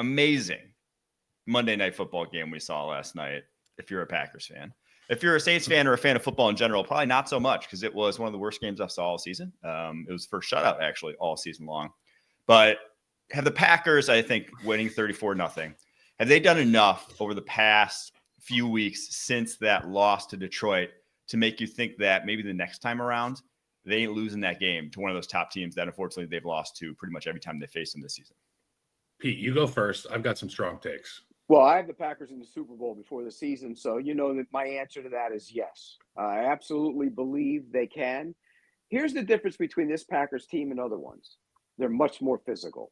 amazing Monday Night Football game we saw last night, if you're a Packers fan. If you're a Saints fan or a fan of football in general, probably not so much, because it was one of the worst games I saw all season. It was the first shutout, actually, all season long. But have the Packers, I think, winning 34-0, have they done enough over the past few weeks since that loss to Detroit to make you think that maybe the next time around they ain't losing that game to one of those top teams that unfortunately they've lost to pretty much every time they face them this season? Pete, you go first. I've got some strong takes. Well, I have the Packers in the Super Bowl before the season, so you know that my answer to that is yes. I absolutely believe they can. Here's the difference between this Packers team and other ones. They're much more physical,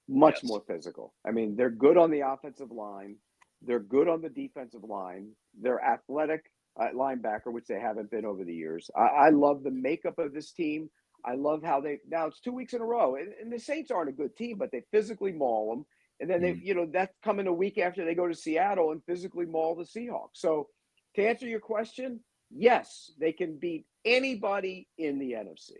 much more physical. I mean, they're good on the offensive line. They're good on the defensive line. They're athletic linebacker, which they haven't been over the years. I love the makeup of this team. I love how now it's 2 weeks in a row, and the Saints aren't a good team, but they physically maul them. And then they, that's coming a week after they go to Seattle and physically maul the Seahawks. So to answer your question, yes, they can beat anybody in the NFC.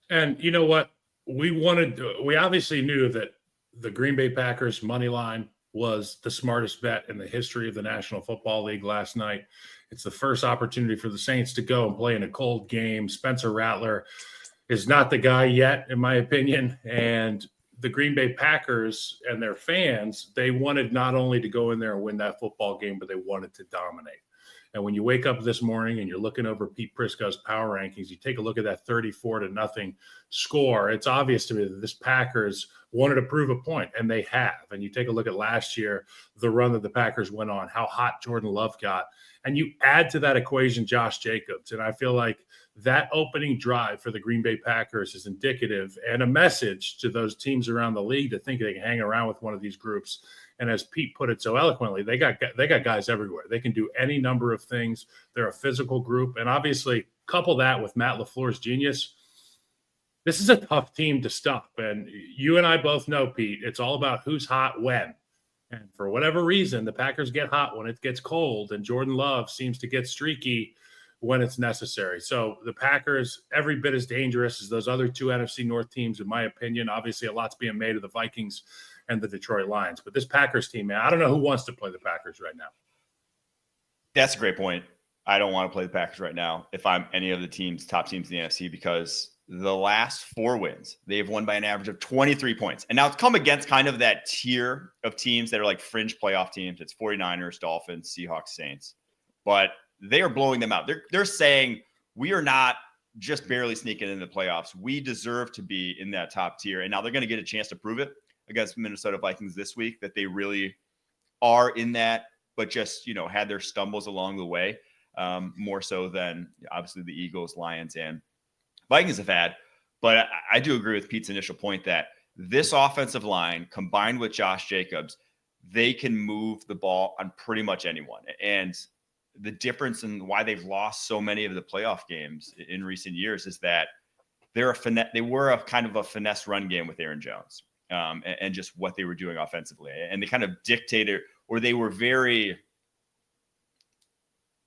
And you know what? We obviously knew that the Green Bay Packers money line was the smartest bet in the history of the National Football League last night. It's the first opportunity for the Saints to go and play in a cold game. Spencer Rattler is not the guy yet, in my opinion. And the Green Bay Packers and their fans, they wanted not only to go in there and win that football game, but they wanted to dominate. And when you wake up this morning and you're looking over Pete Prisco's power rankings, you take a look at that 34-0 score. It's obvious to me that this Packers wanted to prove a point, and they have. And you take a look at last year, the run that the Packers went on, how hot Jordan Love got. And you add to that equation Josh Jacobs. And I feel like that opening drive for the Green Bay Packers is indicative and a message to those teams around the league to think they can hang around with one of these groups. And as Pete put it so eloquently, they got guys everywhere. They can do any number of things. They're a physical group. And obviously, couple that with Matt LaFleur's genius. This is a tough team to stop. And you and I both know, Pete, it's all about who's hot when. And for whatever reason, the Packers get hot when it gets cold, and Jordan Love seems to get streaky when it's necessary. So the Packers, every bit as dangerous as those other two NFC North teams, in my opinion. Obviously, a lot's being made of the Vikings and the Detroit Lions. But this Packers team, man, I don't know who wants to play the Packers right now. That's a great point. I don't want to play the Packers right now if I'm any of the top teams in the NFC, because the last 4 wins, they've won by an average of 23 points. And now it's come against kind of that tier of teams that are like fringe playoff teams. It's 49ers, Dolphins, Seahawks, Saints. But they are blowing them out. They're saying we are not just barely sneaking into the playoffs. We deserve to be in that top tier. And now they're going to get a chance to prove it against Minnesota Vikings this week, that they really are in that, but just, had their stumbles along the way, more so than obviously the Eagles, Lions, and Vikings have had. But I do agree with Pete's initial point that this offensive line, combined with Josh Jacobs, they can move the ball on pretty much anyone. And the difference in why they've lost so many of the playoff games in recent years is that they were a kind of a finesse run game with Aaron Jones, and just what they were doing offensively. And they kind of dictated, or they were very,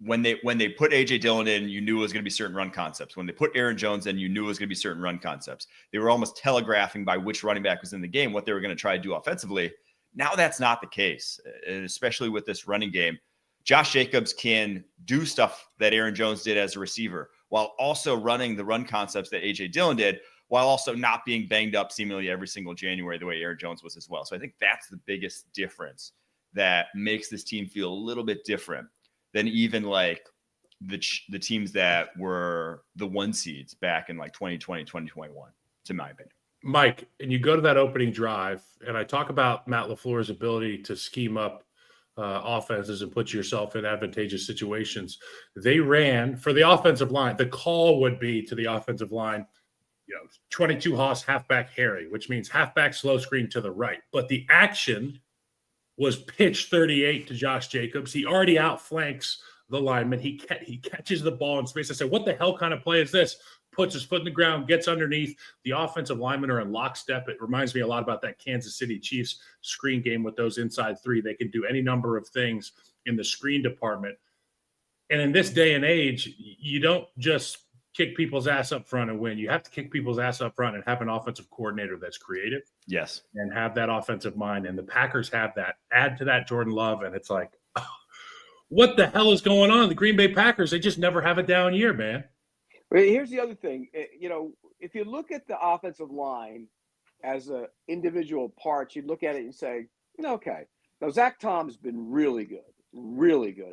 when they put A.J. Dillon in, you knew it was going to be certain run concepts. When they put Aaron Jones in, you knew it was going to be certain run concepts. They were almost telegraphing by which running back was in the game what they were going to try to do offensively. Now that's not the case, and especially with this running game. Josh Jacobs can do stuff that Aaron Jones did as a receiver, while also running the run concepts that A.J. Dillon did, while also not being banged up seemingly every single January the way Aaron Jones was as well. So I think that's the biggest difference that makes this team feel a little bit different than even like the teams that were the 1 seeds back in like 2020, 2021, to my opinion. Mike, and you go to that opening drive, and I talk about Matt LaFleur's ability to scheme up offenses and put yourself in advantageous situations. They ran for the offensive line. The call would be to the offensive line, 22 Haas, halfback Harry, which means halfback slow screen to the right. But the action was pitch 38 to Josh Jacobs. He already outflanks the lineman. He catches the ball in space. I said, what the hell kind of play is this? Puts his foot in the ground, gets underneath. The offensive linemen are in lockstep. It reminds me a lot about that Kansas City Chiefs screen game with those inside 3. They can do any number of things in the screen department. And in this day and age, you don't just kick people's ass up front and win. You have to kick people's ass up front and have an offensive coordinator that's creative. Yes. And have that offensive mind. And the Packers have that. Add to that Jordan Love, and it's like, what the hell is going on? The Green Bay Packers, they just never have a down year, man. But here's the other thing. If you look at the offensive line as a individual parts, you look at it and say, okay. Now, Zach Tom's been really good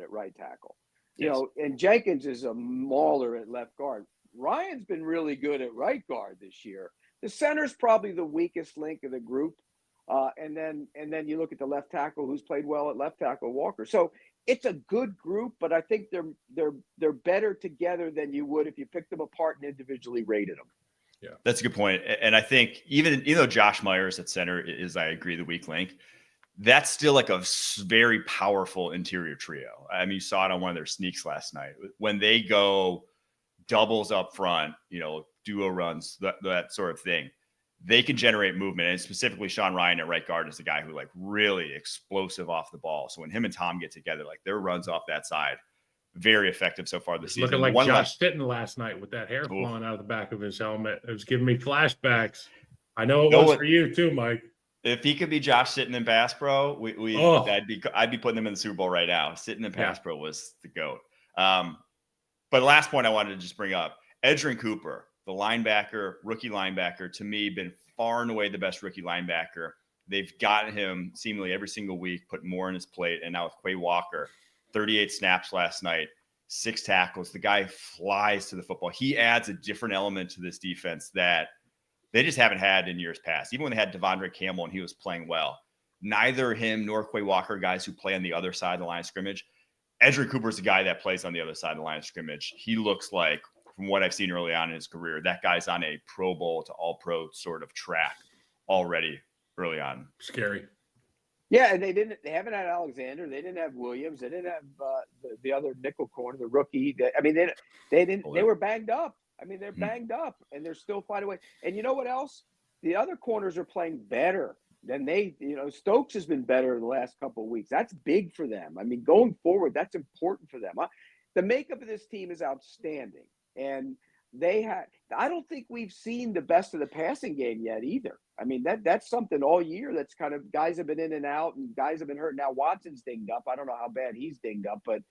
at right tackle. Yes. And Jenkins is a mauler at left guard. Ryan's been really good at right guard this year. The center's probably the weakest link of the group. And then you look at the left tackle, who's played well at left tackle, Walker. So it's a good group, but I think they're better together than you would if you picked them apart and individually rated them. Yeah, that's a good point. And I think even though Josh Myers at center is, I agree, the weak link, that's still like a very powerful interior trio. I mean, you saw it on one of their sneaks last night when they go doubles up front, duo runs, that sort of thing. They can generate movement, and specifically Sean Ryan at right guard is the guy who really explosive off the ball. So when him and Tom get together, their runs off that side, very effective so far this season. Looking like Josh Sitton last night with that hair flowing out of the back of his helmet. It was giving me flashbacks. I know it was for you too, Mike. If he could be Josh Sitton and Pass Pro, I'd be putting him in the Super Bowl right now. Sitton and Pass Pro was the GOAT. But the last point I wanted to just bring up, Edgerrin Cooper, the rookie linebacker, to me, been far and away the best rookie linebacker. They've gotten him seemingly every single week, put more on his plate. And now with Quay Walker, 38 snaps last night, 6 tackles. The guy flies to the football. He adds a different element to this defense that they just haven't had in years past. Even when they had Devondre Campbell and he was playing well, neither him nor Quay Walker, guys who play on the other side of the line of scrimmage. Edgerrin Cooper's the guy that plays on the other side of the line of scrimmage. He looks like, from what I've seen early on in his career, that guy's on a Pro Bowl to all pro sort of track already early on. Scary. Yeah, and they haven't had Alexander. They didn't have Williams. They didn't have the other nickel corner, the rookie. They were banged up. They're banged up, and they're still finding a way. And you know what else? The other corners are playing better than Stokes has been better the last couple of weeks. That's big for them. Going forward, that's important for them. The makeup of this team is outstanding. And I don't think we've seen the best of the passing game yet either. That's something all year that's kind of guys have been in and out and guys have been hurt. Now Watson's dinged up. I don't know how bad he's dinged up, but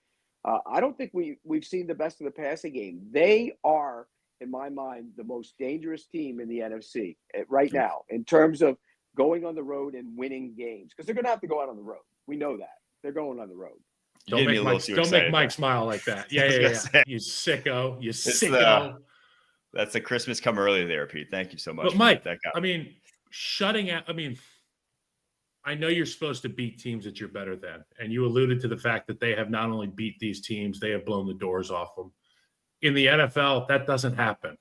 I don't think we've seen the best of the passing game. They are, in my mind, the most dangerous team in the NFC right now in terms of going on the road and winning games, because they're going to have to go out on the road. We know that. They're going on the road. Don't make Mike smile like that. Yeah. You sicko. You sicko. That's the Christmas come early there, Pete. Thank you so much. But Mike, shutting out. I know you're supposed to beat teams that you're better than, and you alluded to the fact that they have not only beat these teams, they have blown the doors off them. In the NFL, that doesn't happen.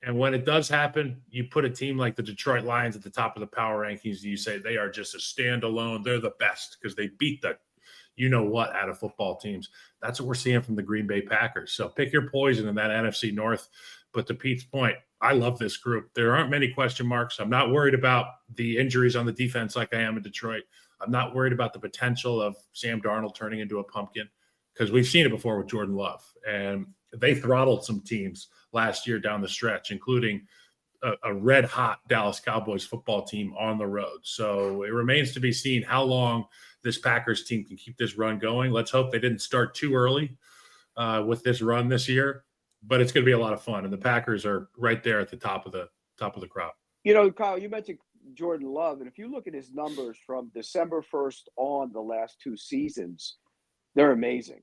And when it does happen, you put a team like the Detroit Lions at the top of the power rankings, and you say they are just a standalone. They're the best because they beat the you-know-what out of football teams. That's what we're seeing from the Green Bay Packers. So pick your poison in that NFC North. But to Pete's point, I love this group. There aren't many question marks. I'm not worried about the injuries on the defense like I am in Detroit. I'm not worried about the potential of Sam Darnold turning into a pumpkin, because we've seen it before with Jordan Love. And they throttled some teams last year down the stretch, including a red-hot Dallas Cowboys football team on the road. So it remains to be seen how long this Packers team can keep this run going. Let's hope they didn't start too early with this run this year, but it's going to be a lot of fun. And the Packers are right there at the top of the crop. Kyle, you mentioned Jordan Love, and if you look at his numbers from December 1st on the last 2 seasons, they're amazing.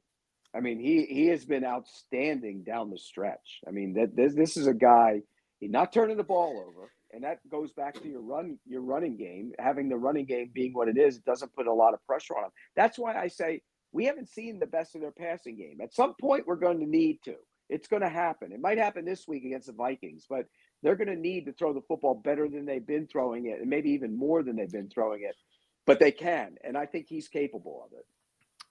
He has been outstanding down the stretch. This is a guy, he's not turning the ball over. And that goes back to your running game. Having the running game being what it is, it doesn't put a lot of pressure on him. That's why I say we haven't seen the best of their passing game. At some point, we're going to need to. It's going to happen. It might happen this week against the Vikings, but they're going to need to throw the football better than they've been throwing it, and maybe even more than they've been throwing it. But they can, and I think he's capable of it.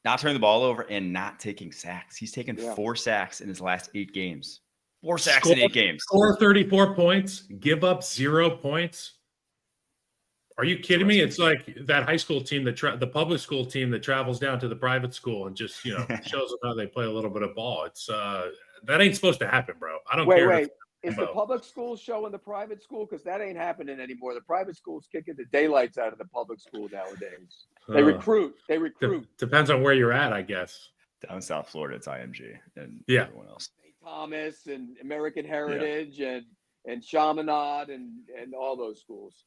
Not turning the ball over and not taking sacks. He's taken 4 sacks in his last 8 games. 4 sacks in 8 games. Score 34 points, give up 0 points. Are you kidding me? It's like that high school team, the public school team that travels down to the private school and just, shows them how they play a little bit of ball. It's That ain't supposed to happen, bro. I don't Wait, care. wait. Is the public school showing the private school? Because that ain't happening anymore. The private school's kicking the daylights out of the public school nowadays. They recruit. Depends on where you're at, I guess. Down South Florida, it's IMG and everyone else. St. Thomas and American Heritage and Chaminade and all those schools.